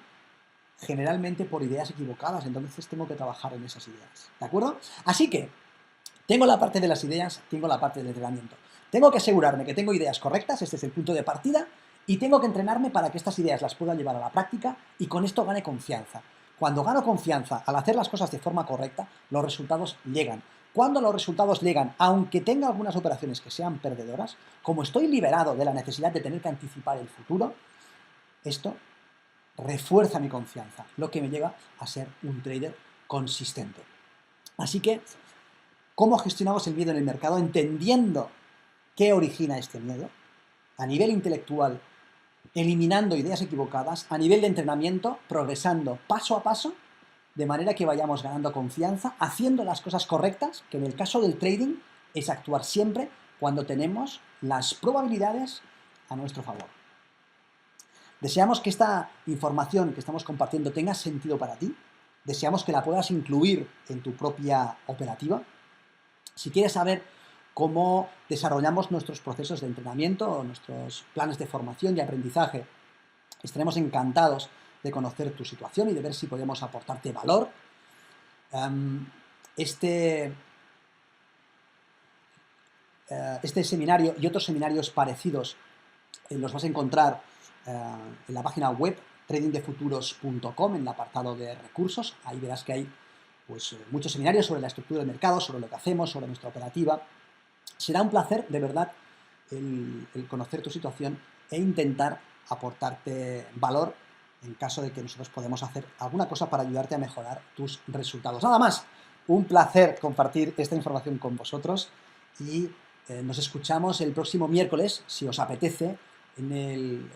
generalmente por ideas equivocadas, entonces tengo que trabajar en esas ideas. ¿De acuerdo? Así que tengo la parte de las ideas, tengo la parte del entrenamiento. Tengo que asegurarme que tengo ideas correctas, este es el punto de partida, y tengo que entrenarme para que estas ideas las pueda llevar a la práctica y con esto gane confianza. Cuando gano confianza al hacer las cosas de forma correcta, los resultados llegan. Cuando los resultados llegan, aunque tenga algunas operaciones que sean perdedoras, como estoy liberado de la necesidad de tener que anticipar el futuro, esto refuerza mi confianza, lo que me lleva a ser un trader consistente. Así que, ¿cómo gestionamos el miedo en el mercado? Entendiendo qué origina este miedo, a nivel intelectual, eliminando ideas equivocadas, a nivel de entrenamiento, progresando paso a paso, de manera que vayamos ganando confianza, haciendo las cosas correctas, que en el caso del trading es actuar siempre cuando tenemos las probabilidades a nuestro favor. Deseamos que esta información que estamos compartiendo tenga sentido para ti. Deseamos que la puedas incluir en tu propia operativa. Si quieres saber cómo desarrollamos nuestros procesos de entrenamiento o nuestros planes de formación y aprendizaje, estaremos encantados de conocer tu situación y de ver si podemos aportarte valor. Este seminario y otros seminarios parecidos los vas a encontrar en la página web tradingdefuturos.com, en el apartado de recursos. Ahí verás que hay pues, muchos seminarios sobre la estructura del mercado, sobre lo que hacemos, sobre nuestra operativa. Será un placer, de verdad, el conocer tu situación e intentar aportarte valor en caso de que nosotros podamos hacer alguna cosa para ayudarte a mejorar tus resultados. Nada más, un placer compartir esta información con vosotros y nos escuchamos el próximo miércoles, si os apetece. En el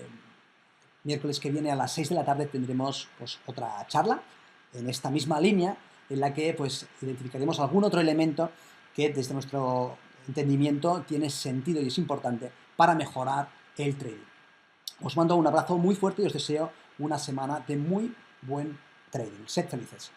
miércoles que viene a las 6 de la tarde tendremos pues, otra charla en esta misma línea en la que pues, identificaremos algún otro elemento que desde nuestro entendimiento tiene sentido y es importante para mejorar el trading. Os mando un abrazo muy fuerte y os deseo una semana de muy buen trading. Sed felices.